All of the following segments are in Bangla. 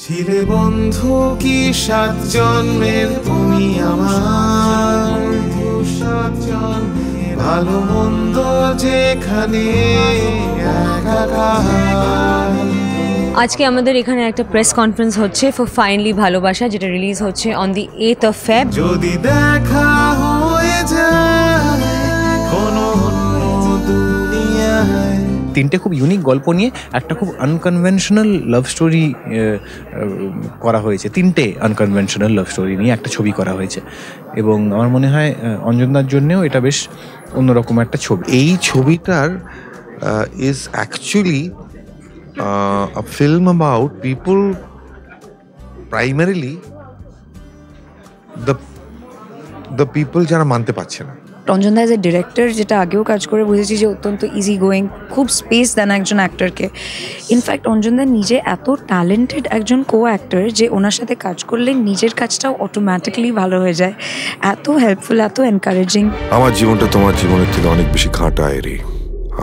ছিলে বন্ধু কি 7 জন্মের তুমি আমার, 7 জন্মের ভালো মন্দ যেখানে একাকার। আজকে আমাদের এখানে একটা প্রেস কনফারেন্স হচ্ছে ফর ফাইনালি ভালোবাসা, যেটা রিলিজ হচ্ছে on the 8th of Feb। যদি দেখা হয়ে যায় কোনো অন্য দুনিয়ায়। তিনটে খুব ইউনিক গল্প নিয়ে একটা খুব আনকনভেনশনাল লাভ স্টোরি করা হয়েছে। তিনটে আনকনভেনশনাল লাভ স্টোরি নিয়ে একটা ছবি করা হয়েছে এবং আমার মনে হয় অঞ্জনদার জন্যেও এটা বেশ অন্যরকম একটা ছবি। এই ছবিটার is actually a film about people, primarily the people যারা মানতে পারছে না। অঞ্জন দা এজ এ ডিরেক্টর, যেটা আগেও কাজ করে বুঝেছি যে অত্যন্ত ইজি গোয়িং, খুব স্পেস দেন একজন অ্যাক্টরকে। ইনফ্যাক্ট অঞ্জন দা নিজে এত ট্যালেন্টেড একজন কো অ্যাক্টর যে ওনার সাথে কাজ করলে নিজের কাজটাও অটোমেটিক্যালি ভালো হয়ে যায়। এত হেল্পফুল, এত এনকারেজিং। আমার জীবনটা তোমার জীবনের থেকে অনেক বেশি খাঁটা এরি।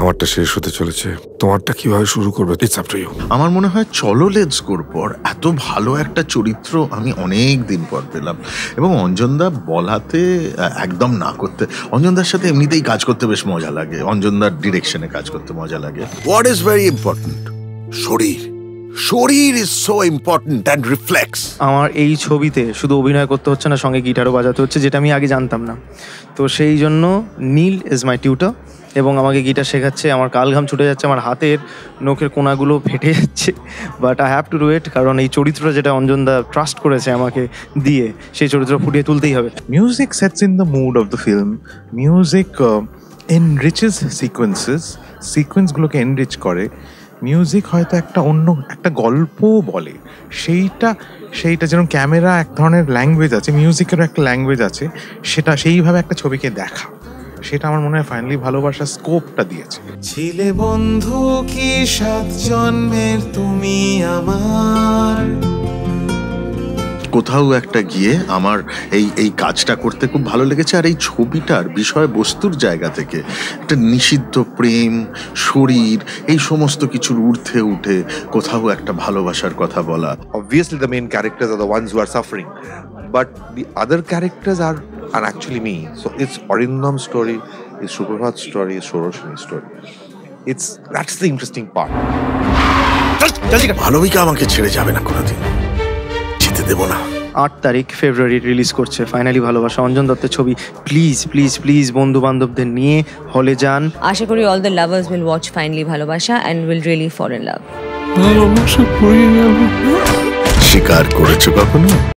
আমারটা শেষ হতে চলেছে, তোমারটা কিভাবে শুরু করবে ইটস আপ টু ইউ। আমার মনে হয় চলো লেটস গোর পর এত ভালো একটা চরিত্র আমি অনেক দিন পর পেলাম এবং অঞ্জনদা বলাতে একদম না করতে। অঞ্জনদার সাথে এমনিতেই কাজ করতে বেশ মজা লাগে, অঞ্জনদার ডিরেকশনে কাজ করতে মজা লাগে। হোয়াট ইজ ভেরি ইম্পর্টেন্ট, শরীর শরীর is so important and reflex. আমার এই ছবিতে শুধু অভিনয় করতে হচ্ছে না, সঙ্গে গিটারও বাজাতে হচ্ছে, যেটা আমি আগে জানতাম না। তো সেই জন্য নীল ইজ মাই টিউটর এবং আমাকে গিটার শেখাচ্ছে। আমার কালঘাম ছুটে যাচ্ছে, আমার হাতের নখের কোনাগুলো ফেটে যাচ্ছে, but I have to do it, কারণ এই চরিত্রটা যেটা অঞ্জনদা ট্রাস্ট করেছে আমাকে দিয়ে, সেই চরিত্র ফুটিয়ে তুলতেই হবে। Music sets in the mood of the film. Music enriches সিকোয়েন্সগুলোকে এনরিচ করে। মিউজিক হয়তো একটা অন্য একটা গল্পও বলে। সেইটা যেমন ক্যামেরা এক ধরনের ল্যাঙ্গুয়েজ আছে, মিউজিকেরও একটা ল্যাঙ্গুয়েজ আছে, সেটা সেইভাবে একটা ছবিকে দেখা, সেটা আমার মনে হয় ফাইনালি ভালোবাসার স্কোপটা দিয়েছে। ছিলে বন্ধু কি 7 জন্মের তুমি আমার। কোথাও একটা গিয়ে আমার এই কাজটা করতে খুব ভালো লেগেছে। আর এই ছবিটার বিষয়বস্তুর জায়গা থেকে একটা নিষিদ্ধ প্রেম, শরীর, এই সমস্ত কিছুর ঊর্ধ্বে উঠে কোথাও একটা ভালোবাসার কথা বলা। Obviously the main characters are the ones who are suffering, but the other characters are actually me. So it's Arindam's story, it's Suprabhat's story, it's Shoroshini's story. That's the interesting part. Malavika আমাকে ছেড়ে যাবে না কোনোদিন, যেতে দেবো না। 8 তারিখ ফেব্রুয়ারি রিলিজ করছে ফাইনালি ভালোবাসা, অঞ্জন দত্তের ছবি। প্লিজ প্লিজ প্লিজ বন্ধু বান্ধবদের নিয়ে হলে যান। আশা করি all the lovers will watch finally Bhalobasa and will really fall in love. স্বীকার করেছো কখনো?